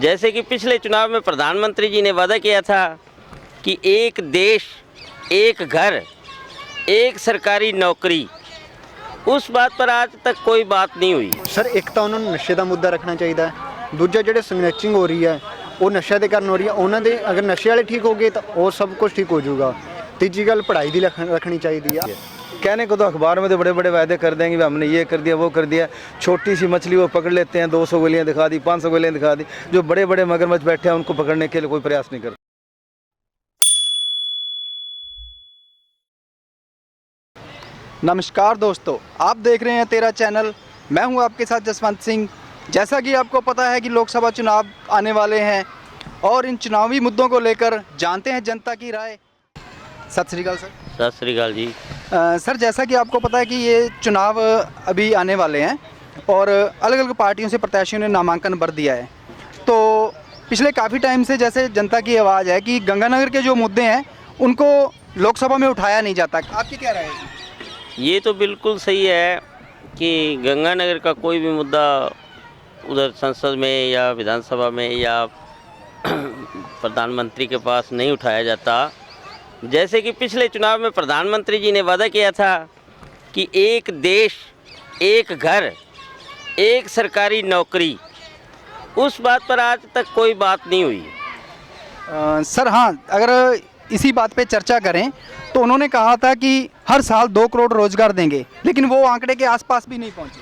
जैसे कि पिछले चुनाव में प्रधानमंत्री जी ने वादा किया था कि एक देश एक घर एक सरकारी नौकरी, उस बात पर आज तक कोई बात नहीं हुई। सर एक ਤਾਂ ਉਹਨਾਂ ਨੂੰ ਨਸ਼ੇ ਦਾ ਮੁੱਦਾ ਰੱਖਣਾ ਚਾਹੀਦਾ ਹੈ, ਦੂਜਾ ਜਿਹੜੇ ਸਨੈਚਿੰਗ ਹੋ ਰਹੀ ਹੈ ਉਹ ਨਸ਼ੇ ਦੇ ਕਾਰਨ ਹੋ ਰਹੀ ਹੈ, ਉਹਨਾਂ ਦੇ ਅਗਰ ਨਸ਼ੇ ਵਾਲੇ ਠੀਕ ਹੋ ਗਏ ਤਾਂ ਉਹ ਸਭ ਕੁਝ ਠੀਕ ਹੋ ਜਾਊਗਾ। ਤੀਜੀ ਗੱਲ ਪੜ੍ਹਾਈ ਦੀ ਰੱਖਣੀ ਚਾਹੀਦੀ है। कहने को तो अखबार में तो बड़े बड़े वायदे कर देंगे कि हमने ये कर दिया वो कर दिया, छोटी सी मछली वो पकड़ लेते हैं, 200 गोलियाँ दिखा दी, 500 गोलियाँ दिखा दी। जो बड़े बड़े मगरमच्छ बैठे हैं उनको पकड़ने के लिए कोई प्रयास नहीं करते। नमस्कार दोस्तों, आप देख रहे हैं तेरा चैनल। मैं हूं आपके साथ जसवंत सिंह। जैसा कि आपको पता है कि लोकसभा चुनाव आने वाले हैं और इन चुनावी मुद्दों को लेकर जानते हैं जनता की राय। सत श्री अकाल सर। सत श्री अकाल जी। सर जैसा कि आपको पता है कि ये चुनाव अभी आने वाले हैं और अलग अलग पार्टियों से प्रत्याशियों ने नामांकन भर दिया है, तो पिछले काफ़ी टाइम से जैसे जनता की आवाज़ है कि गंगानगर के जो मुद्दे हैं उनको लोकसभा में उठाया नहीं जाता। आपकी क्या राय है? ये तो बिल्कुल सही है कि गंगानगर का कोई भी मुद्दा उधर संसद में या विधानसभा में या प्रधानमंत्री के पास नहीं उठाया जाता। जैसे कि पिछले चुनाव में प्रधानमंत्री जी ने वादा किया था कि एक देश एक घर एक सरकारी नौकरी, उस बात पर आज तक कोई बात नहीं हुई। सर हाँ, अगर इसी बात पे चर्चा करें तो उन्होंने कहा था कि हर साल 2 करोड़ रोजगार देंगे, लेकिन वो आंकड़े के आसपास भी नहीं पहुंचे।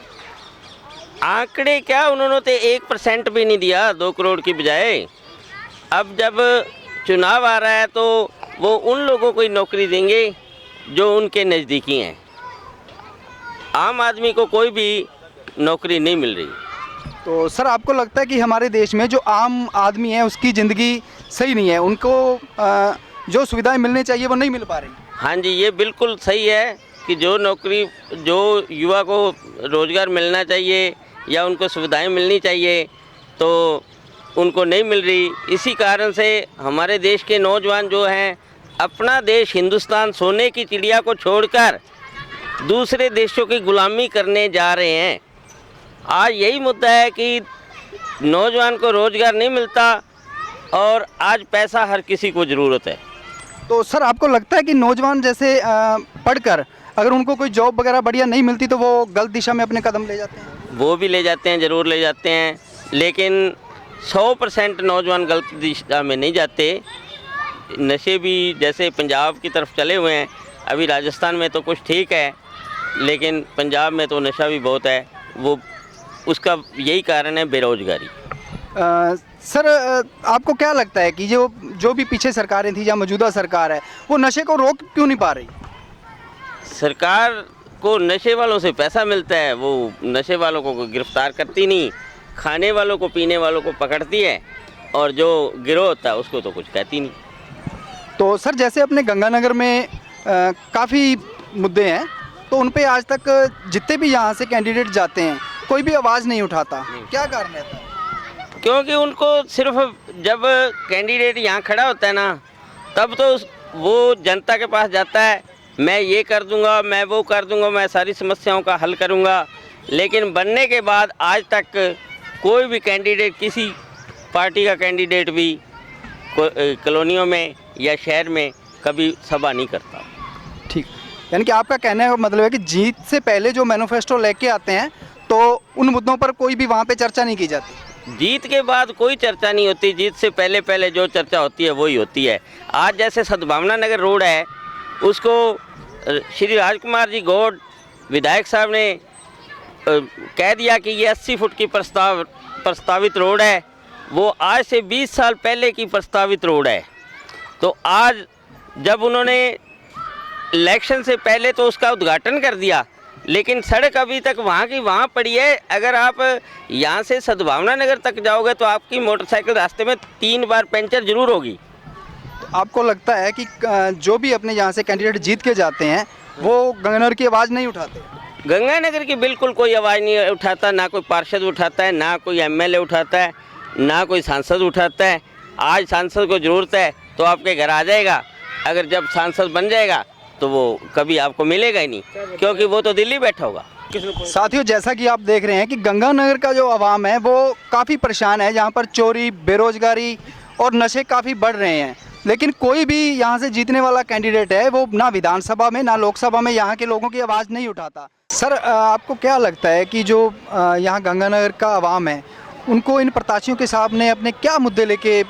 आंकड़े क्या, उन्होंने तो 1% भी नहीं दिया 2 करोड़ की बजाय। अब जब चुनाव आ रहा है तो वो उन लोगों को ही नौकरी देंगे जो उनके नज़दीकी हैं। आम आदमी को कोई भी नौकरी नहीं मिल रही। तो सर आपको लगता है कि हमारे देश में जो आम आदमी है उसकी ज़िंदगी सही नहीं है, उनको जो सुविधाएं मिलनी चाहिए वो नहीं मिल पा रही? हाँ जी, ये बिल्कुल सही है कि जो नौकरी, जो युवा को रोज़गार मिलना चाहिए या उनको सुविधाएं मिलनी चाहिए तो उनको नहीं मिल रही। इसी कारण से हमारे देश के नौजवान जो हैं अपना देश हिंदुस्तान सोने की चिड़िया को छोड़कर दूसरे देशों की गुलामी करने जा रहे हैं। आज यही मुद्दा है कि नौजवान को रोज़गार नहीं मिलता और आज पैसा हर किसी को ज़रूरत है। तो सर आपको लगता है कि नौजवान जैसे पढ़कर अगर उनको कोई जॉब वगैरह बढ़िया नहीं मिलती तो वो गलत दिशा में अपने कदम ले जाते हैं? वो भी ले जाते हैं, ज़रूर ले जाते हैं, लेकिन 100% नौजवान गलत दिशा में नहीं जाते। नशे भी जैसे पंजाब की तरफ चले हुए हैं, अभी राजस्थान में तो कुछ ठीक है, लेकिन पंजाब में तो नशा भी बहुत है। वो उसका यही कारण है बेरोजगारी। सर आपको क्या लगता है कि जो भी पीछे सरकारें थी या मौजूदा सरकार है वो नशे को रोक क्यों नहीं पा रही? सरकार को नशे वालों से पैसा मिलता है, वो नशे वालों को गिरफ्तार करती नहीं, खाने वालों को पीने वालों को पकड़ती है और जो गिरोह होता है उसको तो कुछ कहती नहीं। तो सर जैसे अपने गंगानगर में काफ़ी मुद्दे हैं तो उन पे आज तक जितने भी यहाँ से कैंडिडेट जाते हैं कोई भी आवाज़ नहीं उठाता, क्या कारण रहता है? क्योंकि उनको सिर्फ जब कैंडिडेट यहाँ खड़ा होता है ना तब तो वो जनता के पास जाता है, मैं ये कर दूंगा, मैं वो कर दूंगा, मैं सारी समस्याओं का हल करूंगा, लेकिन बनने के बाद आज तक कोई भी कैंडिडेट, किसी पार्टी का कैंडिडेट भी कॉलोनियों में या शहर में कभी सभा नहीं करता। ठीक, यानी कि आपका कहने का मतलब है कि जीत से पहले जो मैनिफेस्टो लेके आते हैं तो उन मुद्दों पर कोई भी वहाँ पे चर्चा नहीं की जाती? जीत के बाद कोई चर्चा नहीं होती, जीत से पहले पहले जो चर्चा होती है वही होती है। आज जैसे सद्भावना नगर रोड है, उसको श्री राजकुमार जी गौड़ विधायक साहब ने कह दिया कि ये 80 फुट की प्रस्तावित रोड है, वो आज से 20 साल पहले की प्रस्तावित रोड है। तो आज जब उन्होंने इलेक्शन से पहले तो उसका उद्घाटन कर दिया, लेकिन सड़क अभी तक वहाँ की वहाँ पड़ी है। अगर आप यहाँ से सद्भावना नगर तक जाओगे तो आपकी मोटरसाइकिल रास्ते में 3 बार पंचर जरूर होगी। तो आपको लगता है कि जो भी अपने यहाँ से कैंडिडेट जीत के जाते हैं वो गंगानगर की आवाज़ नहीं उठाते? गंगानगर की बिल्कुल कोई आवाज़ नहीं उठाता, ना कोई पार्षद उठाता है, ना कोई एमएलए उठाता है, ना कोई सांसद उठाता है। आज सांसद को ज़रूरत है तो आपके घर आ जाएगा, अगर जब सांसद बन जाएगा तो वो कभी आपको मिलेगा ही नहीं, क्योंकि वो तो दिल्ली बैठा होगा। साथियों, जैसा कि आप देख रहे हैं कि गंगानगर का जो आवाम है वो काफ़ी परेशान है, जहाँ पर चोरी, बेरोजगारी और नशे काफ़ी बढ़ रहे हैं। लेकिन कोई भी यहाँ से जीतने वाला कैंडिडेट है वो ना विधानसभा में ना लोकसभा में यहाँ के लोगों की आवाज़ नहीं उठाता। सर, आपको क्या लगता है कि जो यहाँ गंगानगर का आवाम है उनको इन प्रत्याशियों के सामने अपने क्या मुद्दे लेके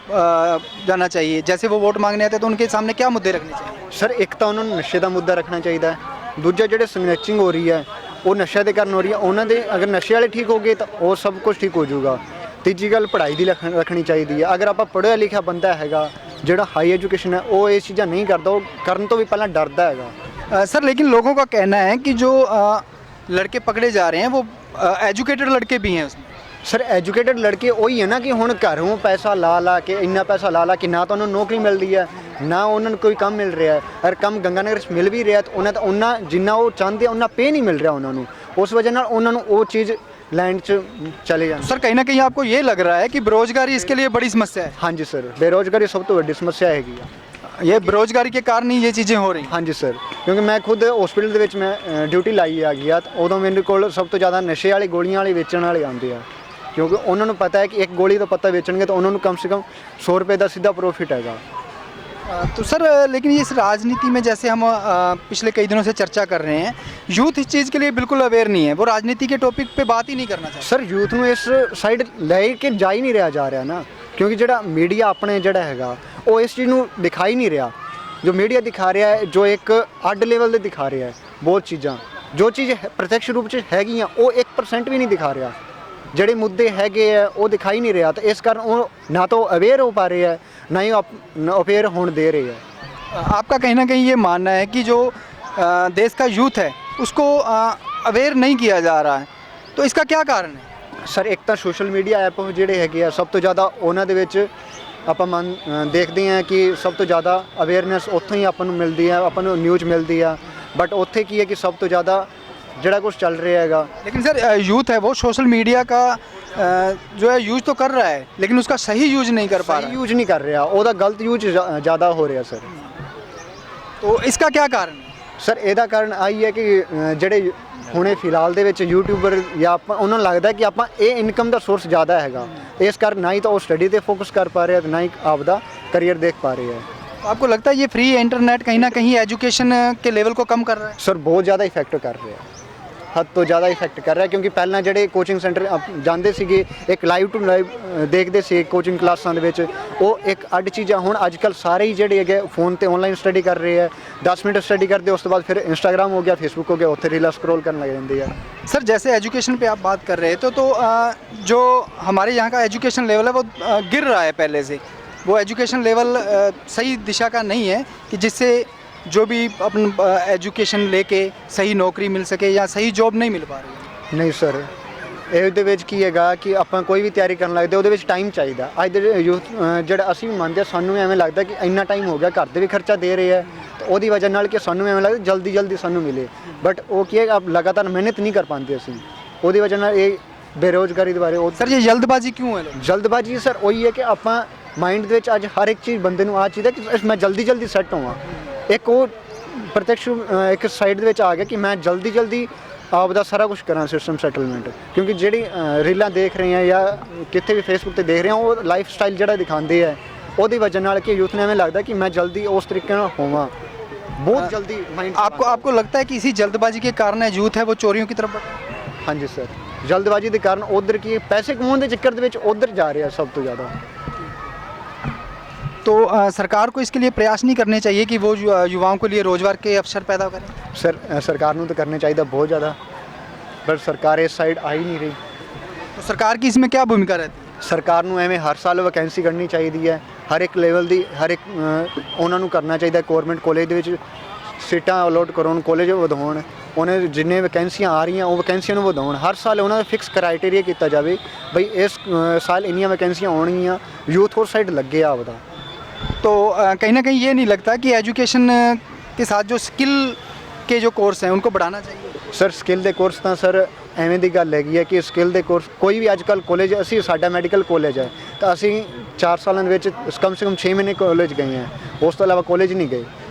जाना चाहिए? जैसे वो वोट मांगने आते हैं तो उनके सामने क्या मुद्दे रखने चाहिए? ਸਰ ਇੱਕ ਤਾਂ ਉਹਨਾਂ ਨੂੰ ਨਸ਼ੇ ਦਾ ਮੁੱਦਾ ਰੱਖਣਾ ਚਾਹੀਦਾ ਹੈ। ਦੂਜਾ ਜਿਹੜੇ ਸਨੈਚਿੰਗ ਹੋ ਰਹੀ ਹੈ ਉਹ ਨਸ਼ਿਆਂ ਦੇ ਕਾਰਨ ਹੋ ਰਹੀ ਹੈ, ਉਹਨਾਂ ਦੇ ਅਗਰ ਨਸ਼ੇ ਵਾਲੇ ਠੀਕ ਹੋ ਗਏ ਤਾਂ ਉਹ ਸਭ ਕੁਝ ਠੀਕ ਹੋ ਜਾਊਗਾ। ਤੀਜੀ ਗੱਲ ਪੜ੍ਹਾਈ ਦੀ ਰੱਖਣੀ ਚਾਹੀਦੀ ਹੈ। ਅਗਰ ਆਪਾਂ ਪੜ੍ਹਿਆ ਲਿਖਿਆ ਬੰਦਾ ਹੈਗਾ ਜਿਹੜਾ ਹਾਈ ਐਜੂਕੇਸ਼ਨ ਹੈ ਉਹ ਇਹ ਚੀਜ਼ਾਂ ਨਹੀਂ ਕਰਦਾ, ਉਹ ਕਰਨ ਤੋਂ ਵੀ ਪਹਿਲਾਂ ਡਰਦਾ ਹੈਗਾ। सर, लेकिन लोगों का कहना है कि जो लड़के पकड़े जा रहे हैं वो एजुकेटेड लड़के भी हैं उसमें। ਸਰ ਐਜੂਕੇਟਡ ਲੜਕੇ ਉਹੀ ਹੈ ਨਾ ਕਿ ਹੁਣ ਘਰੋਂ ਪੈਸਾ ਲਾ ਕੇ ਇੰਨਾ ਪੈਸਾ ਲਾ ਕੇ ਨਾ ਤਾਂ ਉਹਨਾਂ ਨੂੰ ਨੌਕਰੀ ਮਿਲਦੀ ਹੈ ਨਾ ਉਹਨਾਂ ਨੂੰ ਕੋਈ ਕੰਮ ਮਿਲ ਰਿਹਾ ਹੈ। ਅਗਰ ਕੰਮ ਗੰਗਾਨਗਰ 'ਚ ਮਿਲ ਵੀ ਰਿਹਾ ਤਾਂ ਉਹਨਾਂ ਜਿੰਨਾ ਉਹ ਚਾਹੁੰਦੇ ਉਹਨਾਂ ਪੇ ਨਹੀਂ ਮਿਲ ਰਿਹਾ ਉਹਨਾਂ ਨੂੰ, ਉਸ ਵਜ੍ਹਾ ਨਾਲ ਉਹਨਾਂ ਨੂੰ ਉਹ ਚੀਜ਼ लैंड चले जाते। सर, कहीं ना कहीं आपको ये लग रहा है कि बेरोजगारी इसके लिए बड़ी समस्या है? हाँ जी सर, बेरोजगारी सब तो बड़ी समस्या हैगी। ये बेरोजगारी के कारण ही ये चीज़ें हो रही हैं? हाँ जी सर, क्योंकि मैं खुद हॉस्पिटल ਦੇ ਵਿੱਚ ਮੈਂ ਡਿਊਟੀ ਲਾਈ ਆ ਗਿਆ ਤਾਂ ਉਦੋਂ ਮੇਰੇ ਕੋਲ ਸਭ ਤੋਂ ਜ਼ਿਆਦਾ ਨਸ਼ੇ ਵਾਲੀ ਗੋਲੀਆਂ ਵਾਲੇ ਵੇਚਣ ਵਾਲੇ ਆਉਂਦੇ ਆ, ਕਿਉਂਕਿ ਉਹਨਾਂ ਨੂੰ ਪਤਾ ਹੈ ਕਿ ਇੱਕ ਗੋਲੀ ਦਾ ਪੱਤਾ ਵੇਚਣਗੇ ਤਾਂ ਉਹਨਾਂ ਨੂੰ ਕਮ ਸੇ ਕਮ 100 रुपये ਦਾ ਸਿੱਧਾ ਪ੍ਰੋਫਿਟ ਹੈਗਾ। तो सर, लेकिन ये इस राजनीति में जैसे हम पिछले कई दिनों से चर्चा कर रहे हैं, यूथ इस चीज़ के लिए बिल्कुल अवेयर नहीं है, वो राजनीति के टॉपिक पे बात ही नहीं करना चाहता। ਸਰ ਯੂਥ ਨੂੰ ਇਸ ਸਾਈਡ ਲੈ ਕੇ ਜਾ ਹੀ ਨਹੀਂ ਰਿਹਾ ਜਾ ਰਿਹਾ ਨਾ, ਕਿਉਂਕਿ ਜਿਹੜਾ ਮੀਡੀਆ ਆਪਣੇ ਜਿਹੜਾ ਹੈਗਾ ਉਹ ਇਸ ਚੀਜ਼ ਨੂੰ ਦਿਖਾ ਹੀ ਨਹੀਂ ਰਿਹਾ। ਜੋ ਮੀਡੀਆ ਦਿਖਾ ਰਿਹਾ ਹੈ ਜੋ ਇੱਕ ਅੱਡ ਲੈਵਲ ਦੇ ਦਿਖਾ ਰਿਹਾ ਹੈ ਬਹੁਤ ਚੀਜ਼ਾਂ, ਜੋ ਚੀਜ਼ ਪ੍ਰਤੱਖ ਰੂਪ 'ਚ ਹੈਗੀਆਂ ਉਹ 1% ਵੀ ਨਹੀਂ ਦਿਖਾ ਰਿਹਾ। ਜਿਹੜੇ ਮੁੱਦੇ ਹੈਗੇ ਆ ਉਹ ਦਿਖਾਈ ਨਹੀਂ ਰਿਹਾ, ਤਾਂ ਇਸ ਕਾਰਨ ਉਹ ਨਾ ਤਾਂ ਅਵੇਅਰ ਹੋ ਪਾ ਰਹੇ ਹੈ ना ही अवेयर होने दे रही है। आपका कहीं ना कहीं ये मानना है कि जो देश का यूथ है उसको अवेयर नहीं किया जा रहा है, तो इसका क्या कारण है? सर एक तो सोशल मीडिया ऐप ਜਿਹੜੇ ਹੈਗੇ ਆ ਸਭ ਤੋਂ ਜ਼ਿਆਦਾ ਉਹਨਾਂ ਦੇ ਵਿੱਚ ਆਪਾਂ ਦੇਖਦੇ ਹਾਂ ਕਿ ਸਭ ਤੋਂ ਜ਼ਿਆਦਾ ਅਵੇਅਰਨੈਸ ਉੱਥੋਂ ਹੀ ਆਪਾਂ ਨੂੰ ਮਿਲਦੀ ਹੈ, ਆਪਾਂ ਨੂੰ ਨਿਊਜ਼ ਮਿਲਦੀ ਆ, ਬਟ ਉੱਥੇ ਕੀ ਹੈ ਕਿ ਸਭ ਤੋਂ ਜ਼ਿਆਦਾ ਜਿਹੜਾ ਕੁਝ ਚੱਲ ਰਿਹਾ ਹੈਗਾ। लेकिन सर, यूथ है वो सोशल मीडिया का जो है यूज तो कर रहा है लेकिन उसका सही यूज नहीं कर पा रहा। सही यूज नहीं कर ਰਿਹਾ, ਉਹਦਾ ਗਲਤ ਯੂਜ ਜ਼ਿਆਦਾ ਹੋ ਰਿਹਾ ਸਰ। तो इसका क्या कारण है? ਸਰ ਇਹਦਾ ਕਾਰਨ ਆਹੀ ਹੈ ਕਿ ਜਿਹੜੇ ਹੁਣੇ ਫਿਲਹਾਲ ਦੇ ਵਿੱਚ ਯੂਟਿਊਬਰ ਜਾਂ ਆਪਾਂ ਉਹਨਾਂ ਨੂੰ ਲੱਗਦਾ ਕਿ ਆਪਾਂ ਇਹ ਇਨਕਮ ਦਾ ਸੋਰਸ ਜ਼ਿਆਦਾ ਹੈਗਾ, ਇਸ ਕਾਰਨ ਨਾ ਹੀ ਤਾਂ ਉਹ ਸਟੱਡੀ ਤੇ ਫੋਕਸ ਕਰ ਪਾ ਰਿਹਾ ਤੇ ਨਾ ਹੀ ਆਪਦਾ ਕਰੀਅਰ ਦੇਖ ਪਾ ਰਹੇ ਹੈ। तो आपको लगता है ये फ्री इंटरनेट कहीं ना कहीं एजुकेशन के लेवल को कम कर रहा है? ਸਰ ਬਹੁਤ ਜ਼ਿਆਦਾ ਇਫੈਕਟ ਕਰ ਰਿਹਾ, ਹੱਦ ਤੋਂ ਜ਼ਿਆਦਾ ਇਫੈਕਟ ਕਰ ਰਿਹਾ, ਕਿਉਂਕਿ ਪਹਿਲਾਂ ਜਿਹੜੇ ਕੋਚਿੰਗ ਸੈਂਟਰ ਜਾਂਦੇ ਸੀਗੇ ਇੱਕ ਲਾਈਵ ਟੂ ਲਾਈਵ ਦੇਖਦੇ ਸੀ ਕੋਚਿੰਗ ਕਲਾਸਾਂ ਦੇ ਵਿੱਚ, ਉਹ ਇੱਕ ਅੱਡ ਚੀਜ਼ਾਂ ਹੁਣ ਅੱਜ ਕੱਲ੍ਹ ਸਾਰੇ ਹੀ ਜਿਹੜੇ ਹੈਗੇ ਫੋਨ ਤੇ ਆਨਲਾਈਨ ਸਟੱਡੀ ਕਰ ਰਹੇ ਹੈ। 10 ਮਿੰਟ ਸਟੱਡੀ ਕਰਦੇ ਉਸ ਤੋਂ ਬਾਅਦ ਫਿਰ ਇੰਸਟਾਗ੍ਰਾਮ ਹੋ ਗਿਆ, ਫੇਸਬੁੱਕ ਹੋ ਗਿਆ, ਉੱਥੇ ਰੀਲਾਂ ਸਕਰੋਲ ਕਰਨ ਲੱਗ ਜਾਂਦੇ ਆ। सर, जैसे एजुकेशन पे आप बात कर रहे थे तो जो हमारे यहाँ का एजुकेशन लेवल है वो गिर रहा है पहले से। वो एजुकेशन लेवल सही दिशा का नहीं है कि जिससे जो भी अपन एजुकेशन लेके सही नौकरी मिल सके या सही जॉब नहीं मिल पा रही। ਨਹੀਂ ਸਰ, ਇਹਦੇ ਵਿੱਚ ਕੀ ਹੈਗਾ ਕਿ ਆਪਾਂ ਕੋਈ ਵੀ ਤਿਆਰੀ ਕਰਨ ਲੱਗਦੇ ਉਹਦੇ ਵਿੱਚ ਟਾਈਮ ਚਾਹੀਦਾ। ਅੱਜ ਦੇ ਯੂਥ ਜਿਹੜਾ ਅਸੀਂ ਵੀ ਮੰਨਦੇ ਸਾਨੂੰ ਵੀ ਐਵੇਂ ਲੱਗਦਾ ਕਿ ਇੰਨਾ ਟਾਈਮ ਹੋ ਗਿਆ, ਘਰ ਦੇ ਵੀ ਖਰਚਾ ਦੇ ਰਹੇ ਹੈ, ਤਾਂ ਉਹਦੀ ਵਜ੍ਹਾ ਨਾਲ ਕਿ ਸਾਨੂੰ ਐਵੇਂ ਲੱਗਦਾ ਜਲਦੀ ਸਾਨੂੰ ਮਿਲੇ, ਬਟ ਉਹ ਕੀ ਹੈ ਆਪ ਲਗਾਤਾਰ ਮਿਹਨਤ ਨਹੀਂ ਕਰ ਪਾਉਂਦੇ ਅਸੀਂ, ਉਹਦੀ ਵਜ੍ਹਾ ਨਾਲ ਇਹ ਬੇਰੁਜ਼ਗਾਰੀ ਦੇ ਬਾਰੇ ਉਹ सर, ये जल्दबाजी क्यों है? ਜਲਦਬਾਜ਼ੀ ਸਰ ਉਹੀ ਹੈ ਕਿ ਆਪਾਂ ਮਾਈਂਡ ਦੇ ਵਿੱਚ ਅੱਜ ਹਰ ਇੱਕ ਚੀਜ਼ ਬੰਦੇ ਨੂੰ ਆ ਚੀਜ਼ ਹੈ ਕਿ ਮੈਂ ਜਲਦੀ ਸੈੱਟ ਹੋਵਾਂ। ਇੱਕ ਉਹ ਪ੍ਰਤੱਖ ਇੱਕ ਸਾਈਡ ਦੇ ਵਿੱਚ ਆ ਗਿਆ ਕਿ ਮੈਂ ਜਲਦੀ ਆਪ ਦਾ ਸਾਰਾ ਕੁਝ ਕਰਾਂ ਸਿਸਟਮ ਸੈਟਲਮੈਂਟ, ਕਿਉਂਕਿ ਜਿਹੜੀ ਰੀਲਾਂ ਦੇਖ ਰਹੇ ਆ ਜਾਂ ਕਿਤੇ ਵੀ ਫੇਸਬੁੱਕ ਤੇ ਦੇਖ ਰਹੇ ਆ ਉਹ ਲਾਈਫ ਸਟਾਈਲ ਜਿਹੜਾ ਦਿਖਾਉਂਦੇ ਆ ਉਹਦੀ ਵਜ੍ਹਾ ਨਾਲ ਕਿ ਯੂਥ ਨੂੰ ਐਵੇਂ ਲੱਗਦਾ ਕਿ ਮੈਂ ਜਲਦੀ ਉਸ ਤਰੀਕੇ ਨਾਲ ਹੋਵਾਂ, ਬਹੁਤ ਜਲਦੀ ਮਾਈਂਡ। आपको लगता है कि इसी जल्दबाजी के कारण है यूथ है वो चोरियों की तरफ बढ़ रहा है? ਹਾਂਜੀ ਸਰ, ਜਲਦਬਾਜ਼ੀ ਦੇ ਕਾਰਨ ਉਧਰ ਕੀ ਪੈਸੇ ਕਮਾਉਣ ਦੇ ਚੱਕਰ ਦੇ ਵਿੱਚ ਉਧਰ ਜਾ ਰਿਹਾ ਸਭ ਤੋਂ ਜ਼ਿਆਦਾ। तो सरकार को इसके लिए प्रयास नहीं करने चाहिए कि वो युवाओं के लिए रोजगार के अवसर पैदा करें? ਸਰ ਸਰਕਾਰ ਨੂੰ ਤਾਂ ਕਰਨਾ ਚਾਹੀਦਾ ਬਹੁਤ ਜ਼ਿਆਦਾ, ਪਰ ਸਰਕਾਰ ਇਸ ਸਾਈਡ ਆ ਹੀ ਨਹੀਂ ਰਹੀ। तो सरकार की इसमें क्या भूमिका रहती है? ਸਰਕਾਰ ਨੂੰ ਐਵੇਂ ਹਰ ਸਾਲ ਵੈਕੈਂਸੀ ਕੱਢਣੀ ਚਾਹੀਦੀ ਹੈ, ਹਰ ਇੱਕ ਲੈਵਲ ਦੀ ਹਰ ਇੱਕ ਉਹਨਾਂ ਨੂੰ ਕਰਨਾ ਚਾਹੀਦਾ। ਗੌਰਮੈਂਟ ਕਾਲਜ ਦੇ ਵਿੱਚ ਸੀਟਾਂ ਅਲੋਟ ਕਰਵਾਉਣ, ਕਾਲਜ ਵਧਾਉਣ, ਉਹਨੇ ਜਿੰਨੇ ਵੈਕੈਂਸੀਆਂ ਆ ਰਹੀਆਂ ਉਹ ਵੈਕੈਂਸੀਆਂ ਨੂੰ ਵਧਾਉਣ। ਹਰ ਸਾਲ ਉਹਨਾਂ ਦਾ ਫਿਕਸ ਕ੍ਰਾਈਟੇਰੀਆ ਕੀਤਾ ਜਾਵੇ ਬਈ ਇਸ ਸਾਲ ਇੰਨੀਆਂ ਵੈਕੈਂਸੀਆਂ ਆਉਣਗੀਆਂ, ਯੂਥ ਉਸ ਸਾਈਡ ਲੱਗੇ ਆਪਦਾ। तो कहीं ना कहीं ये नहीं लगता कि एजुकेशन के साथ जो स्किल के जो कोर्स हैं उनको बढ़ाना चाहिए? ਸਰ ਸਕਿੱਲ ਦੇ ਕੋਰਸ ਤਾਂ ਸਰ ਐਵੇਂ ਦੀ ਗੱਲ ਹੈਗੀ ਹੈ ਕਿ ਸਕਿੱਲ ਦੇ ਕੋਰਸ ਕੋਈ ਵੀ ਅੱਜ ਕੱਲ੍ਹ ਕਾਲਜ, ਅਸੀਂ ਸਾਡਾ ਮੈਡੀਕਲ ਕਾਲਜ ਹੈ ਤਾਂ ਅਸੀਂ 4 ਸਾਲਾਂ ਦੇ ਵਿੱਚ ਕਮ ਸੇ ਕਮ 6 ਮਹੀਨੇ ਕਾਲਜ ਗਏ ਹਾਂ, ਉਸ ਤੋਂ ਇਲਾਵਾ ਕਾਲਜ ਨਹੀਂ ਗਏ।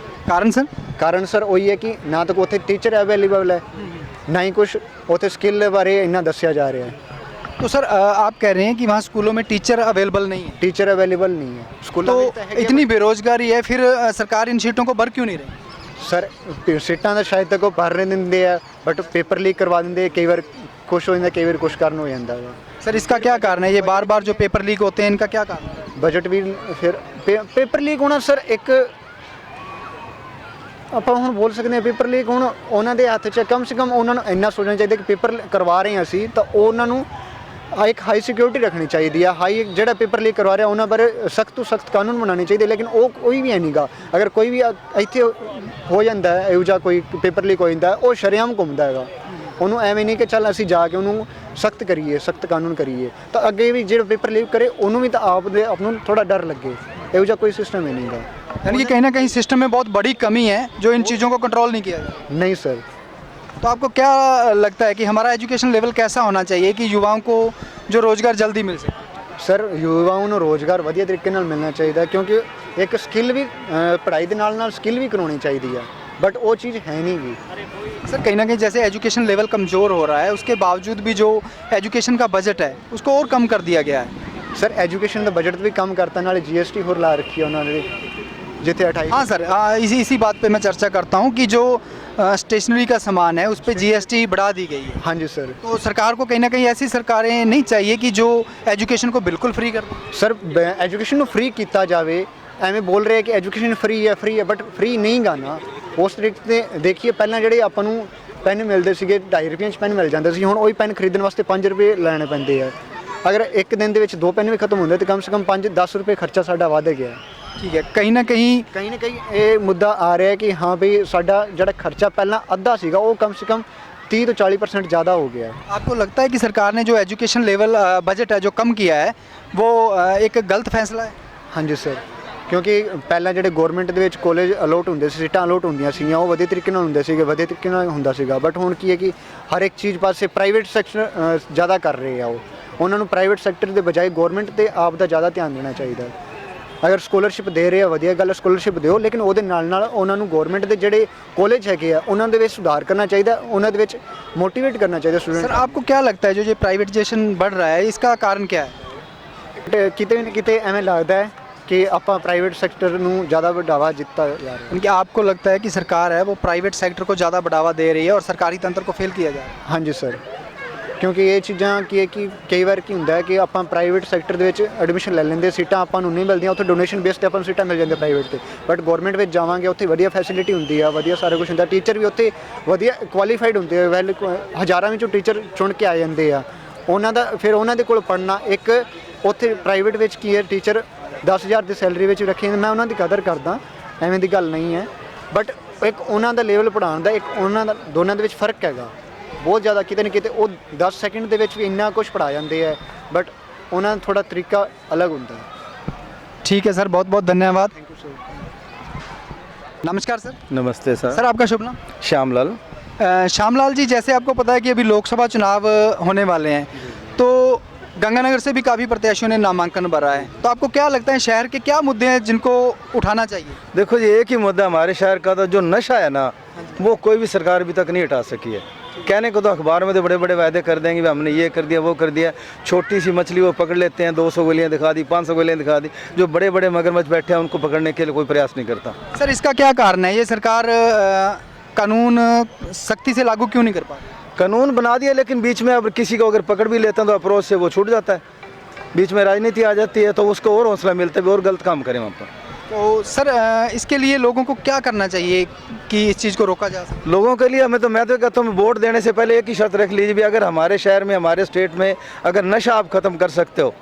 कारण सर? ਕਾਰਨ ਸਰ ਉਹੀ ਹੈ ਕਿ ਨਾ ਤਾਂ ਉੱਥੇ ਟੀਚਰ ਅਵੇਲੇਬਲ ਹੈ, ਨਾ ਹੀ ਕੁਝ ਉੱਥੇ ਸਕਿੱਲ ਬਾਰੇ ਇੰਨਾ ਦੱਸਿਆ ਜਾ ਰਿਹਾ ਹੈ। तो सर आप कह रहे हैं कि वहाँ स्कूलों में टीचर अवेलेबल नहीं है, ਟੀਚਰ ਅਵੇਲੇਬਲ ਨਹੀਂ ਹੈ ਸਕੂਲਾਂ तो ਵਿੱਚ ਤਾਂ ਹੈਗੇ इतनी बेरोजगारी है, फिर सरकार इन सीटों को भर क्यों नहीं रही? ਸਰ ਸੀਟਾਂ ਦਾ ਸ਼ਾਇਦ ਤੱਕ ਉਹ ਭਰ ਨਹੀਂ ਦਿੰਦੇ ਆ, ਬਟ ਪੇਪਰ ਲੀਕ ਕਰਵਾ ਦਿੰਦੇ ਆ, ਕਈ ਵਾਰ ਕੁਛ ਹੋ ਜਾਂਦਾ, ਕਈ ਵਾਰ ਕੁਛ ਕਰਨ ਹੋ ਜਾਂਦਾ ਵਾ। सर इसका क्या कारण है, ये बार बार जो पेपर लीक होते हैं इनका क्या कारण है? ਬਜਟ ਵੀ ਫਿਰ ਪੇਪਰ ਲੀਕ ਹੋਣਾ ਸਰ ਇੱਕ ਆਪਾਂ ਹੁਣ ਬੋਲ ਸਕਦੇ ਹਾਂ ਪੇਪਰ ਲੀਕ ਹੁਣ ਉਹਨਾਂ ਦੇ ਹੱਥ 'ਚ ਕਮ ਸੇ ਕਮ ਉਹਨਾਂ ਨੂੰ ਇੰਨਾ ਸੋਚਣਾ ਚਾਹੀਦਾ ਕਿ ਪੇਪਰ ਕਰਵਾ ਰਹੇ ਹਾਂ ਅਸੀਂ ਤਾਂ ਉਹਨਾਂ ਨੂੰ ਇੱਕ ਹਾਈ ਸਿਕਿਉਰਿਟੀ ਰੱਖਣੀ ਚਾਹੀਦੀ ਆ। ਹਾਈ ਜਿਹੜਾ ਪੇਪਰ ਲੀਕ ਕਰਵਾ ਰਿਹਾ ਉਹਨਾਂ ਬਾਰੇ ਸਖਤ ਤੋਂ ਸਖਤ ਕਾਨੂੰਨ ਬਣਾਉਣੇ ਚਾਹੀਦੇ, ਲੇਕਿਨ ਉਹ ਕੋਈ ਵੀ ਹੈ ਨਹੀਂਗਾ। ਅਗਰ ਕੋਈ ਵੀ ਇੱਥੇ ਹੋ ਜਾਂਦਾ ਹੈ ਇਹੋ ਜਿਹਾ ਕੋਈ ਪੇਪਰ ਲੀਕ ਹੋ ਜਾਂਦਾ ਉਹ ਸ਼ਰੇਆਮ ਘੁੰਮਦਾ ਹੈਗਾ, ਉਹਨੂੰ ਐਵੇਂ ਨਹੀਂ ਕਿ ਚੱਲ ਅਸੀਂ ਜਾ ਕੇ ਉਹਨੂੰ ਸਖਤ ਕਰੀਏ, ਸਖਤ ਕਾਨੂੰਨ ਕਰੀਏ, ਤਾਂ ਅੱਗੇ ਵੀ ਜਿਹੜਾ ਪੇਪਰ ਲੀਕ ਕਰੇ ਉਹਨੂੰ ਵੀ ਤਾਂ ਆਪ ਨੂੰ ਥੋੜਾ ਡਰ ਲੱਗੇ। ਇਹੋ ਜਿਹਾ ਕੋਈ ਸਿਸਟਮ ਹੀ ਨਹੀਂਗਾ। यानी कि कहीं ना कहीं सिस्टम में बहुत बड़ी कमी है जो इन चीज़ों को कंट्रोल नहीं किया जाता। नहीं सर। तो आपको क्या लगता है कि हमारा एजुकेशन लेवल कैसा होना चाहिए कि युवाओं को जो रोज़गार जल्दी मिल सके? ਸਰ ਯੁਵਾਵਾਂ ਨੂੰ ਰੋਜ਼ਗਾਰ ਵਧੀਆ ਤਰੀਕੇ ਨਾਲ ਮਿਲਣਾ ਚਾਹੀਦਾ, ਕਿਉਂਕਿ ਇੱਕ ਸਕਿੱਲ ਵੀ ਪੜ੍ਹਾਈ ਦੇ ਨਾਲ ਸਕਿੱਲ ਵੀ ਕਰਾਉਣੀ ਚਾਹੀਦੀ ਆ, बट वो चीज़ है नहीं गी। सर कहीं ना कहीं जैसे एजुकेशन लेवल कमज़ोर हो रहा है, उसके बावजूद भी जो एजुकेशन का बजट है उसको और कम कर दिया गया है। सर एजुकेशन का बजट भी कम करता, नाले GST होर ला रखी है उन्होंने जिथे 28। हाँ सर, इसी बात पे मैं चर्चा करता हूँ कि जो स्टेशनरी का सामान है उस पर GST बढ़ा दी गई है। हाँ जी सर। तो सरकार को कहीं ना कहीं ऐसी सरकारें नहीं चाहिए कि जो एजुकेशन को बिल्कुल फ्री कर दें। सर एजुकेशन फ्री किया जाए, ਐਵੇਂ ਬੋਲ ਰਹੇ ਕਿ ਐਜੂਕੇਸ਼ਨ ਫ੍ਰੀ ਹੈ ਬਟ ਫ੍ਰੀ ਨਹੀਂ ਗਾ ਨਾ। ਉਸ ਤਰੀਕੇ ਤੇ ਦੇਖੀਏ ਪਹਿਲਾਂ ਜਿਹੜੇ ਆਪਾਂ ਨੂੰ ਪੈਨ ਮਿਲਦੇ ਸੀਗੇ 2.5 ਰੁਪਏ 'ਚ ਪੈਨ ਮਿਲ ਜਾਂਦੇ ਸੀ, ਹੁਣ ਉਹੀ ਪੈਨ ਖਰੀਦਣ ਵਾਸਤੇ 5 ਰੁਪਏ ਲੈਣੇ ਪੈਂਦੇ ਆ। ਅਗਰ ਇੱਕ ਦਿਨ ਦੇ ਵਿੱਚ 2 ਪੈਨ ਵੀ ਖਤਮ ਹੁੰਦੇ ਤਾਂ ਕਮ ਸੇ ਕਮ 5-10 ਰੁਪਏ ਖਰਚਾ ਸਾਡਾ ਵੱਧ ਗਿਆ। ठीक है, कहीं ना कहीं ਇਹ ਮੁੱਦਾ ਆ ਰਿਹਾ ਕਿ ਹਾਂ ਬਈ ਸਾਡਾ ਜਿਹੜਾ ਖਰਚਾ ਪਹਿਲਾਂ ਅੱਧਾ ਸੀਗਾ ਉਹ ਕਮ ਸੇ ਕਮ 30 ਤੋਂ 40% ज़्यादा हो गया। आपको लगता है कि सरकार ने जो एजुकेशन लेवल बजट है जो कम किया है वो एक गलत फैसला है? हाँ जी सर, ਕਿਉਂਕਿ ਪਹਿਲਾਂ ਜਿਹੜੇ ਗਵਰਨਮੈਂਟ ਦੇ ਵਿੱਚ ਕਾਲਜ ਅਲੋਟ ਹੁੰਦੇ ਸੀ, ਸੀਟਾਂ ਅਲੋਟ ਹੁੰਦੀਆਂ ਸੀਗੀਆਂ, ਉਹ ਵਧੀਆ ਤਰੀਕੇ ਨਾਲ ਹੁੰਦੇ ਸੀਗੇ, ਵਧੀਆ ਤਰੀਕੇ ਨਾਲ ਹੁੰਦਾ ਸੀਗਾ। ਬਟ ਹੁਣ ਕੀ ਹੈ ਕਿ ਹਰ ਇੱਕ ਚੀਜ਼ ਪਾਸੇ ਪ੍ਰਾਈਵੇਟ ਸੈਕਟਰ ਜ਼ਿਆਦਾ ਕਰ ਰਹੇ ਆ। ਉਹਨਾਂ ਨੂੰ ਪ੍ਰਾਈਵੇਟ ਸੈਕਟਰ ਦੇ ਬਜਾਏ ਗਵਰਨਮੈਂਟ ਤੇ ਆਪ ਦਾ ਜ਼ਿਆਦਾ ਧਿਆਨ ਦੇਣਾ ਚਾਹੀਦਾ। ਅਗਰ ਸਕੋਲਰਸ਼ਿਪ ਦੇ ਰਹੇ ਆ ਵਧੀਆ ਗੱਲ, ਸਕੋਲਰਸ਼ਿਪ ਦਿਓ, ਲੇਕਿਨ ਉਹਦੇ ਨਾਲ ਉਹਨਾਂ ਨੂੰ ਗਵਰਨਮੈਂਟ ਦੇ ਜਿਹੜੇ ਕਾਲਜ ਹੈਗੇ ਆ ਉਹਨਾਂ ਦੇ ਵਿੱਚ ਸੁਧਾਰ ਕਰਨਾ ਚਾਹੀਦਾ, ਉਹਨਾਂ ਦੇ ਵਿੱਚ ਮੋਟੀਵੇਟ ਕਰਨਾ ਚਾਹੀਦਾ ਸਟੂਡੈਂਟ। सर आपको क्या लगता है जो ये प्राइवेटाइजेशन बढ़ रहा है इसका कारण क्या है? ਕਿਤੇ ਨਾ ਕਿਤੇ ਐਵੇਂ ਲੱਗਦਾ ਹੈ कि ਆਪਾਂ ਪ੍ਰਾਈਵੇਟ ਸੈਕਟਰ ਨੂੰ ਜ਼ਿਆਦਾ बढ़ावा ਦਿੱਤਾ ਜਾ ਰਿਹਾ ਹੈ। यानी कि आपको लगता है कि सरकार है वो प्राइवेट सेक्टर को ज़्यादा बढ़ावा दे रही है और सरकारी तंत्र को फेल किया जा रहा है? हाँ जी सर, ਕਿਉਂਕਿ ਇਹ ਚੀਜ਼ਾਂ ਕੀ ਹੈ ਕਿ ਕਈ ਵਾਰ ਕੀ ਹੁੰਦਾ ਹੈ ਕਿ ਆਪਾਂ ਪ੍ਰਾਈਵੇਟ ਸੈਕਟਰ ਦੇ ਵਿੱਚ ਐਡਮਿਸ਼ਨ ਲੈ ਲੈਂਦੇ, ਸੀਟਾਂ ਆਪਾਂ ਨੂੰ ਨਹੀਂ ਮਿਲਦੀਆਂ, ਉੱਥੇ ਡੋਨੇਸ਼ਨ ਬੇਸ ਤੇ ਆਪਾਂ ਨੂੰ ਸੀਟਾਂ ਮਿਲ ਜਾਂਦੀਆਂ ਪ੍ਰਾਈਵੇਟ ਤੇ। ਬਟ ਗਵਰਨਮੈਂਟ ਵਿੱਚ ਜਾਵਾਂਗੇ ਉੱਥੇ ਵਧੀਆ ਫੈਸਿਲਿਟੀ ਹੁੰਦੀ ਆ, ਵਧੀਆ ਸਾਰਾ ਕੁਝ ਹੁੰਦਾ, ਟੀਚਰ ਵੀ ਉੱਥੇ ਵਧੀਆ ਕੁਆਲੀਫਾਈਡ ਹੁੰਦੇ ਆ, ਵੈਲ ਹਜ਼ਾਰਾਂ ਵਿੱਚੋਂ ਟੀਚਰ ਚੁਣ ਕੇ ਆ ਜਾਂਦੇ ਆ। ਉਹਨਾਂ ਦਾ ਫਿਰ ਉਹਨਾਂ ਦੇ ਕੋਲ ਪੜ੍ਹਨਾ ਇੱਕ ਉੱਥੇ ਪ੍ਰਾਈਵੇਟ ਵਿੱਚ ਕੀ ਹੈ ਟੀਚਰ 10,000 ਦੀ ਸੈਲਰੀ ਵਿੱਚ ਰੱਖੇ, ਮੈਂ ਉਹਨਾਂ ਦੀ ਕਦਰ ਕਰਦਾ, ਐਵੇਂ ਦੀ ਗੱਲ ਨਹੀਂ ਹੈ। ਬਟ ਇੱਕ ਉਹਨਾਂ ਦਾ ਲੈਵਲ ਪੜ੍ਹਾਉਣ ਦਾ, ਇੱਕ ਉਹਨਾਂ ਦਾ ਦੋਨਾਂ ਦੇ ਵਿੱਚ ਫਰਕ ਹੈਗਾ ਬਹੁਤ ਜ਼ਿਆਦਾ। ਕਿਤੇ ਨਾ ਕਿਤੇ ਉਹ 10 ਸੈਕਿੰਡ ਦੇ ਵਿੱਚ ਵੀ ਇੰਨਾ ਕੁਝ ਪੜ੍ਹਾ ਜਾਂਦੇ ਆ, ਬਟ ਉਹਨਾਂ ਦਾ ਥੋੜਾ ਤਰੀਕਾ ਅਲੱਗ ਹੁੰਦਾ ਹੈ। ठीक है सर, बहुत बहुत धन्यवाद। नमस्कार सर। नमस्ते सर। सर आपका शुभ नाम? श्यामलाल। श्यामलाल जी, जैसे आपको पता है कि अभी लोकसभा चुनाव होने वाले हैं, तो गंगानगर से भी काफ़ी प्रत्याशियों ने नामांकन भरा है, तो आपको क्या लगता है शहर के क्या मुद्दे हैं जिनको उठाना चाहिए? देखो ये एक ही मुद्दा हमारे शहर का, तो जो नशा है ना वो कोई भी सरकार अभी तक नहीं हटा सकी है। कहने को तो अखबार में तो बड़े बड़े वायदे कर देंगे, हमने ये कर दिया वो कर दिया, छोटी सी मछली वो पकड़ लेते हैं, 200 गोलियाँ दिखा दी, 500 गोलियाँ दिखा दी, जो बड़े बड़े मगरमच्छ बैठे हैं उनको पकड़ने के लिए कोई प्रयास नहीं करता। सर इसका क्या कारण है, ये सरकार कानून सख्ती से लागू क्यों नहीं कर पा रही? कानून बना दिया लेकिन बीच में अब किसी को अगर पकड़ भी लेते हैं तो अप्रोच से वो छूट जाता है, बीच में राजनीति आ जाती है, तो उसको और हौसला मिलता है और गलत काम करें वहाँ पर। तो सर इसके लिए लोगों को क्या करना चाहिए कि इस चीज़ को रोका जा सके? लोगों के लिए मैं तो कहता हूँ वोट देने से पहले एक ही शर्त रख लीजिए भी, अगर हमारे शहर में हमारे स्टेट में अगर नशा आप ख़त्म कर सकते हो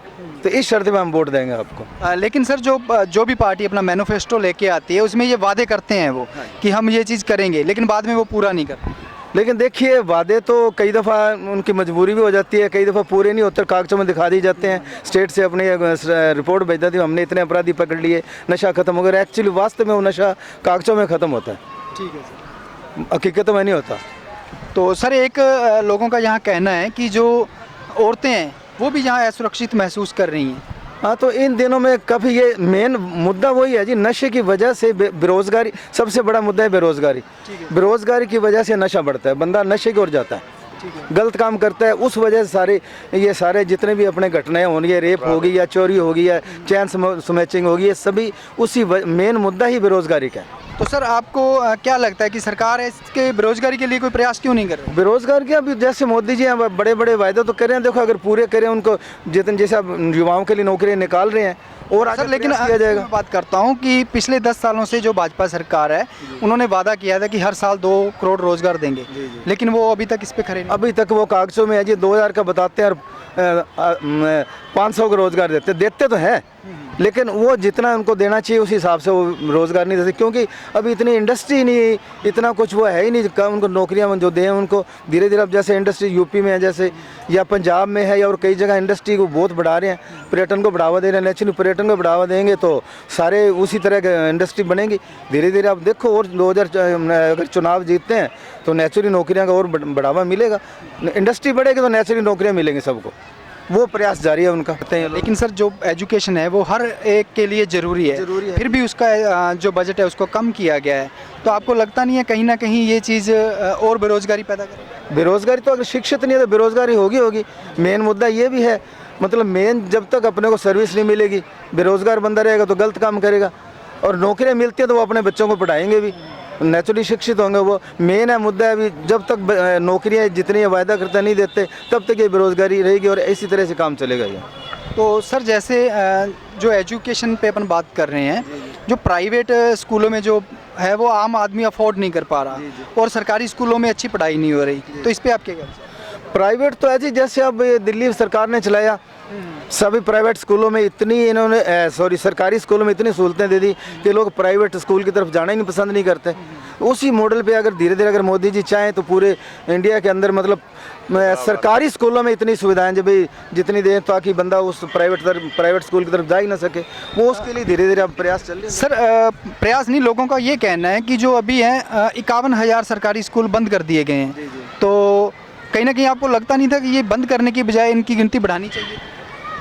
तो इस शर्त में हम वोट देंगे आपको। लेकिन सर जो भी पार्टी अपना मैनिफेस्टो लेके आती है उसमें ये वादे करते हैं वो कि हम ये चीज़ करेंगे, लेकिन बाद में वो पूरा नहीं करते। लेकिन देखिए वादे तो कई दफ़ा उनकी मजबूरी भी हो जाती है, कई दफ़ा पूरे नहीं होते, कागजों में दिखा दी जाते हैं, स्टेट से अपनी रिपोर्ट भेज देती है हमने इतने अपराधी पकड़ लिए, नशा ख़त्म हो गया, एक्चुअली वास्तव में वो नशा कागजों में ख़त्म होता है, ठीक है सर, हकीकत में नहीं होता। तो सर एक लोगों का यहाँ कहना है कि जो औरतें हैं वो भी यहाँ असुरक्षित महसूस कर रही हैं, हाँ, तो इन दिनों में काफ़ी ये मेन मुद्दा वही है जी, नशे की वजह से बेरोजगारी सबसे बड़ा मुद्दा है। बेरोजगारी, बेरोजगारी की वजह से नशा बढ़ता है, बंदा नशे की ओर जाता है, गलत काम करता है। उस वजह से सारे जितने भी अपने घटनाएं होंगी, रेप होगी या चोरी होगी या चैन स्नैचिंग होगी, ये सभी उसी मेन मुद्दा ही बेरोजगारी का है। तो सर आपको क्या लगता है कि सरकार इसके बेरोजगारी के लिए कोई प्रयास क्यों नहीं कर रही? बेरोजगार के अभी जैसे मोदी जी हैं बड़े बड़े वायदे तो कर रहे हैं, देखो अगर पूरे करें उनको जितने जैसे अब युवाओं के लिए नौकरियां निकाल रहे हैं और सर लेकिन किया जाएगा। मैं बात करता हूं कि पिछले 10 सालों से जो भाजपा सरकार है उन्होंने वादा किया था कि हर साल 2 करोड़ रोजगार देंगे, लेकिन वो अभी तक इस पे खरे नहीं। अभी तक वो कागजों में है जी, 2000 का बताते हैं और 500 का रोजगार देते तो हैं, लेकिन वो जितना उनको देना चाहिए उस हिसाब से वो रोज़गार नहीं देते, क्योंकि अभी इतनी इंडस्ट्री नहीं, इतना कुछ वो है ही नहीं। उनको नौकरियां जो दें उनको धीरे धीरे, अब जैसे इंडस्ट्री यूपी में है जैसे या पंजाब में है, या और कई जगह इंडस्ट्री को बहुत बढ़ा रहे हैं, पर्यटन को बढ़ावा दे रहे हैं। नेचुरली पर्यटन को बढ़ावा देंगे तो सारे उसी तरह की इंडस्ट्री बनेगी धीरे धीरे। अब देखो और 2000 अगर चुनाव जीतते हैं तो नेचुरली नौकरियाँ का और बढ़ावा मिलेगा, इंडस्ट्री बढ़ेगी तो नेचुरली नौकरियाँ मिलेंगी सबको, वो प्रयास जारी है उनका। लेकिन सर जो एजुकेशन है वो हर एक के लिए ज़रूरी है, फिर भी उसका जो बजट है उसको कम किया गया है, तो आपको लगता नहीं है कहीं ना कहीं ये चीज़ और बेरोजगारी पैदा करेगी? बेरोजगारी तो अगर शिक्षित नहीं है तो बेरोजगारी होगी। मेन मुद्दा ये भी है, मतलब मेन जब तक अपने को सर्विस नहीं मिलेगी, बेरोजगार बंदा रहेगा तो गलत काम करेगा, और नौकरियाँ मिलती हैं तो वो अपने बच्चों को पढ़ाएंगे भी, नेचुरली शिक्षित होंगे। वो मेन है मुद्दा है। अभी जब तक नौकरियाँ जितनी वायदा करता नहीं देते तब तक ये बेरोजगारी रहेगी और इसी तरह से काम चलेगा ये। तो सर जैसे जो एजुकेशन पे अपन बात कर रहे हैं, जो प्राइवेट स्कूलों में जो है वो आम आदमी अफोर्ड नहीं कर पा रहा, और सरकारी स्कूलों में अच्छी पढ़ाई नहीं हो रही, तो इस पर आप क्या कहते हैं? प्राइवेट तो है जी, जैसे अब दिल्ली सरकार ने चलाया, सभी प्राइवेट स्कूलों में इतनी इन्होंने सरकारी स्कूलों में इतनी सहूलतें दे दी कि लोग प्राइवेट स्कूल की तरफ जाना ही नहीं पसंद नहीं करते। उसी मॉडल पे अगर धीरे धीरे अगर मोदी जी चाहें तो पूरे इंडिया के अंदर मतलब सरकारी स्कूलों में इतनी सुविधाएं जब भाई जितनी दें ताकि बंदा उस प्राइवेट स्कूल की तरफ जा ही ना सके, वो उसके लिए धीरे धीरे अब प्रयास चल रहे हैं। सर प्रयास नहीं, लोगों का ये कहना है कि जो अभी है 51,000 सरकारी स्कूल बंद कर दिए गए हैं, तो कहीं ना कहीं आपको लगता नहीं था कि ये बंद करने की बजाय इनकी गिनती बढ़ानी चाहिए?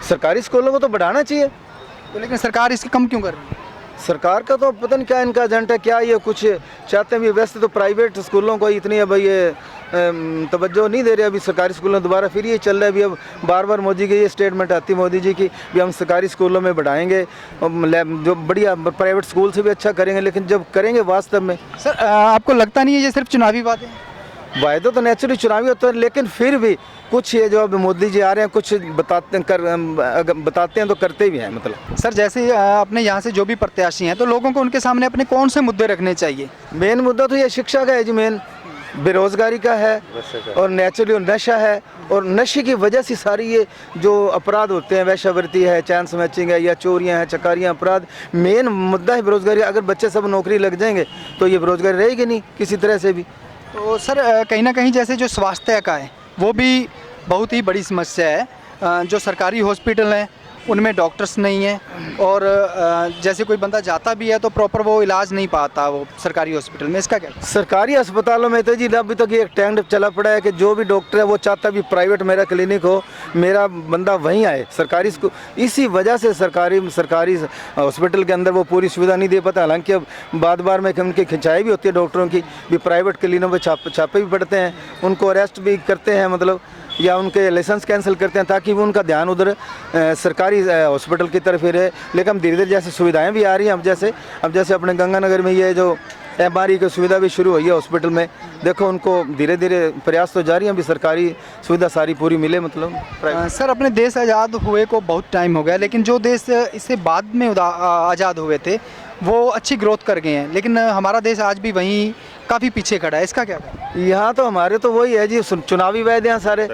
सरकारी स्कूलों को तो बढ़ाना चाहिए, तो लेकिन सरकार इसकी कम क्यों कर रही है? सरकार का तो पता नहीं क्या इनका एजेंडा है, क्या ये कुछ चाहते हैं भी। वैसे तो प्राइवेट स्कूलों को इतनी अब ये तवज्जो नहीं दे रहे अभी सरकारी स्कूलों में, दोबारा फिर ये चल रहा है। अभी अब बार बार मोदी की ये स्टेटमेंट आती है मोदी जी की भी हम सरकारी स्कूलों में बढ़ाएंगे, जो बढ़िया प्राइवेट स्कूल से भी अच्छा करेंगे, लेकिन जब करेंगे वास्तव में। सर आपको लगता नहीं है ये सिर्फ चुनावी वादे हैं? वायदे तो नेचुरली चुनावी होते हैं, लेकिन फिर भी कुछ ये जो अब मोदी जी आ रहे हैं कुछ बताते हैं तो करते भी हैं। मतलब सर जैसे अपने यहाँ से जो भी प्रत्याशी हैं तो लोगों को उनके सामने अपने कौन से मुद्दे रखने चाहिए? मेन मुद्दा तो ये शिक्षा का है जी, मेन बेरोजगारी का है और नेचुरली नशा है, और नशे की वजह से सारी ये जो अपराध होते हैं, वैश्यावृत्ति है, चैन स्नैचिंग है या चोरियां हैं, चकारियां, अपराध, मेन मुद्दा है बेरोजगारी। अगर बच्चे सब नौकरी लग जाएंगे तो ये बेरोजगारी रहेगी नहीं किसी तरह से भी। तो सर कहीं ना कहीं जैसे जो स्वास्थ्य का है वो भी बहुत ही बड़ी समस्या है। जो सरकारी हॉस्पिटल हैं उनमें डॉक्टर्स नहीं हैं, और जैसे कोई बंदा जाता भी है तो प्रॉपर वो इलाज नहीं पाता वो सरकारी हॉस्पिटल में, इसका क्या? सरकारी अस्पतालों में तो जी अभी तक ये एक ट्रेंड चला पड़ा है कि जो भी डॉक्टर है वो चाहता भी प्राइवेट मेरा क्लिनिक हो, मेरा बंदा वहीं आए सरकारी स्कूल। इसी वजह से सरकारी हॉस्पिटल के अंदर वो पूरी सुविधा नहीं दे पाता। हालांकि अब बार में उनकी खिंचाई भी होती है डॉक्टरों की भी, प्राइवेट क्लिनिकों पर छापे भी पड़ते हैं, उनको अरेस्ट भी करते हैं मतलब, या उनके लाइसेंस कैंसिल करते हैं ताकि वो उनका ध्यान उधर सरकारी हॉस्पिटल की तरफ ही रहे। लेकिन धीरे धीरे जैसे सुविधाएं भी आ रही हैं, अब जैसे अपने गंगानगर में ये जो MRI की सुविधा भी शुरू हुई है हॉस्पिटल में, देखो उनको धीरे धीरे प्रयास तो जारी हैं अभी सरकारी सुविधा सारी पूरी मिले। मतलब सर अपने देश आज़ाद हुए को बहुत टाइम हो गया, लेकिन जो देश इससे बाद में आज़ाद हुए थे वो अच्छी ग्रोथ कर गए हैं, लेकिन हमारा देश आज भी वहीं काफ़ी पीछे खड़ा है, इसका क्या? यहाँ तो हमारे तो वही है जी, चुनावी वायदे हैं सारे,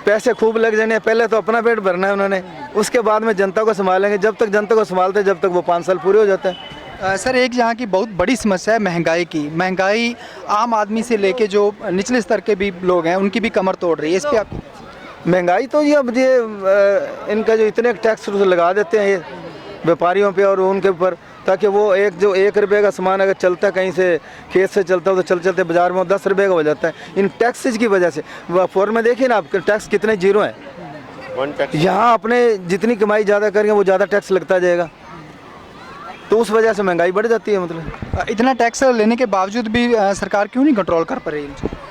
पैसे खूब लग जाने, पहले तो अपना पेट भरना है उन्होंने, उसके बाद में जनता को संभालेंगे। जब तक जनता को संभालते जब तक वो 5 साल पूरे हो जाते हैं। सर एक यहाँ की बहुत बड़ी समस्या है महंगाई की। महंगाई आम आदमी से लेके जो निचले स्तर के भी लोग हैं उनकी भी कमर तोड़ रही है, इस पर आप? महंगाई तो ये अब ये इनका जो इतने टैक्स लगा देते हैं ये व्यापारियों पे और उनके ऊपर, ताकि वो 1 रुपये का सामान अगर चलता है कहीं से खेत से चलता हो तो चलते बाजार में 10 रुपये का हो जाता है इन टैक्सेज की वजह से। फॉर में देखिए ना आप टैक्स कितने जीरो हैं, वन टैक्स यहाँ अपने जितनी कमाई ज़्यादा करेंगे वो ज़्यादा टैक्स लगता जाएगा, तो उस वजह से महंगाई बढ़ जाती है। मतलब इतना टैक्स लेने के बावजूद भी सरकार क्यों नहीं कंट्रोल कर पा रही है?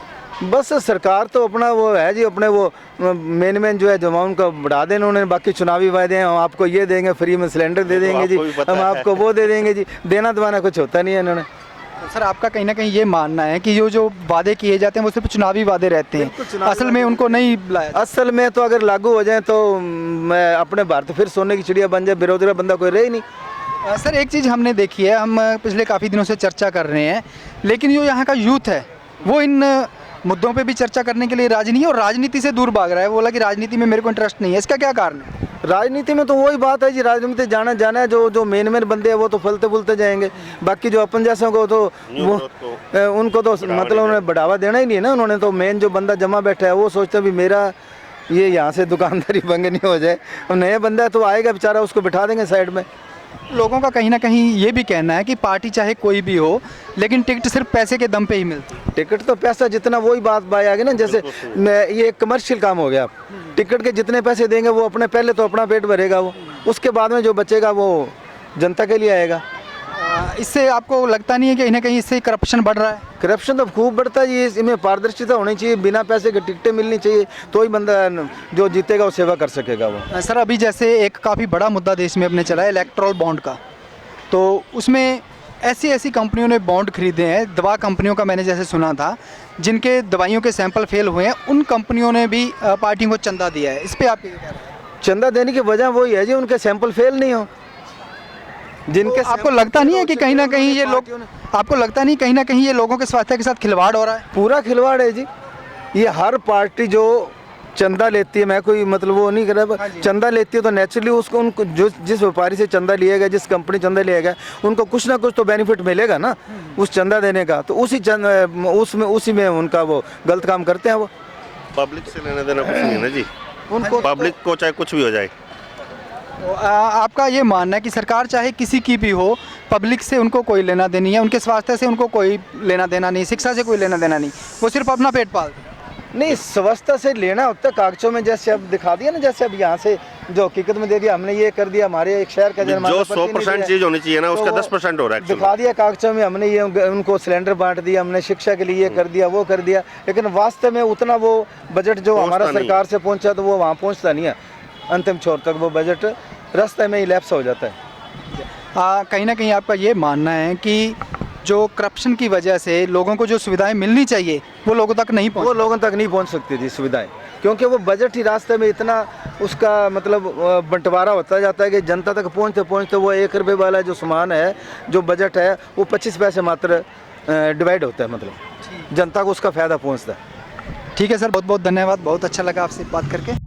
बस सरकार तो अपना वो है जी, अपने वो मेन जो है जो उनका बढ़ा दें उन्होंने, बाकी चुनावी वायदे हैं, हम आपको ये देंगे, फ्री में सिलेंडर दे देंगे जी, आपको भी पता हम है। आपको वो दे देंगे जी, देना दबाना कुछ होता नहीं है इन्होंने। तो सर आपका कहीं ना कहीं ये मानना है कि जो वादे किए जाते हैं वो सिर्फ चुनावी वादे रहते बिल्कुल हैं, चुनावी असल में वादे उनको नहीं लाया जाता। असल में तो अगर लागू हो जाए तो मैं अपने भारत फिर सोने की चिड़िया बन जाए, बेरोजगार बंदा कोई रहे ही नहीं। सर एक चीज़ हमने देखी है, हम पिछले काफ़ी दिनों से चर्चा कर रहे हैं, लेकिन जो यहाँ का यूथ है वो इन मुद्दों पे भी चर्चा करने के लिए राजी नहीं है और राजनीति से दूर भाग रहा है। वो बोला कि राजनीति में मेरे को इंटरेस्ट नहीं है, इसका क्या कारण है? राजनीति में तो वही बात है जी, राजनीति जाना है, जो मेन बंदे हैं वो तो फलते फूलते जाएंगे, बाकी जो अपन जैसों को तो वो उनको तो मतलब उन्हें बढ़ावा देना ही नहीं है ना। उन्होंने तो मेन जो बंदा जमा बैठा है वो सोचता भी मेरा ये यहाँ से दुकानदारी बंद नहीं हो जाए, और नया बंदा तो आएगा बेचारा, उसको बिठा देंगे साइड में। लोगों का कहीं ना कहीं ये भी कहना है कि पार्टी चाहे कोई भी हो लेकिन टिकट सिर्फ पैसे के दम पे ही मिलती है। टिकट तो पैसा जितना, वही बात आ गई ना, जैसे मैं ये एक कमर्शियल काम हो गया। टिकट के जितने पैसे देंगे वो अपने पहले तो अपना पेट भरेगा वो, उसके बाद में जो बचेगा वो जनता के लिए आएगा। इससे आपको लगता नहीं है कि कहीं ना कहीं इससे करप्शन बढ़ रहा है? करप्शन तो खूब बढ़ता है जी, इसमें पारदर्शिता होनी चाहिए, बिना पैसे के टिकटें मिलनी चाहिए, तो ही बंदा जो जीतेगा वो सेवा कर सकेगा वो। सर अभी जैसे एक काफ़ी बड़ा मुद्दा देश में अपने चला है इलेक्ट्रल बॉन्ड का, तो उसमें ऐसी कंपनियों ने बॉन्ड खरीदे हैं, दवा कंपनियों का मैंने जैसे सुना था, जिनके दवाइयों के सैंपल फेल हुए हैं, उन कंपनियों ने भी पार्टियों को चंदा दिया है। इस पर आप क्या कह रहे हैं? चंदा देने की वजह वही है जी, उनके सैंपल फेल नहीं हो, जिनके तो आपको लगता नहीं है कि कहीं ना कहीं ये लोग, आपको लगता नहीं कहीं ना कहीं ये लोगों के स्वास्थ्य के साथ खिलवाड़ हो रहा है? पूरा खिलवाड़ है जी। ये हर पार्टी जो चंदा लेती है, मैं कोई मतलब वो नहीं कर रहा, चंदा लेती है तो नेचुरली उसको उनको जो जिस व्यापारी से चंदा लिया गया, जिस कंपनी चंदा लिया गया, उनको कुछ ना कुछ तो बेनिफिट मिलेगा ना उस चंदा देने का, तो उसी में उनका वो गलत काम करते हैं वो। पब्लिक से लेना देना कुछ नहीं है ना जी, उनको पब्लिक को चाहे कुछ भी हो जाए। तो आपका ये मानना है कि सरकार चाहे किसी की भी हो, पब्लिक से उनको कोई लेना देनी है, उनके स्वास्थ्य से उनको कोई लेना देना नहीं, शिक्षा से कोई लेना देना नहीं, वो सिर्फ अपना पेट पालते हैं? नहीं, स्वास्थ्य से लेना होता है कागजों में, जैसे अब दिखा दिया ना, जैसे अब यहाँ से जो हकीकत में दे दिया हमने, ये कर दिया, हमारे एक शहर का जो 100% चीज होनी चाहिए ना, उसका 10% हो रहा है। दिखा दिया कागजों में हमने, ये उनको सिलेंडर बांट दिया हमने, शिक्षा के लिए ये कर दिया वो कर दिया, लेकिन वास्तव में उतना वो बजट जो हमारा सरकार से पहुंचा तो वो वहाँ पहुँचता नहीं है, अंतिम छोर तक वो बजट रास्ते में ही लैप्स हो जाता है। कहीं ना कहीं आपका ये मानना है कि जो करप्शन की वजह से लोगों को जो सुविधाएं मिलनी चाहिए वो लोगों तक नहीं वो पहुंच, लोगों तक नहीं पहुंच सकती थी सुविधाएं, क्योंकि वो बजट ही रास्ते में इतना उसका मतलब बंटवारा होता जाता है कि जनता तक पहुंचते पहुंचते वो 1 रुपये वाला जो सामान है, जो बजट है, वो 25 पैसे मात्र डिवाइड होता है, मतलब जनता को उसका फ़ायदा पहुंचता है। ठीक है सर, बहुत बहुत धन्यवाद, बहुत अच्छा लगा आपसे बात करके।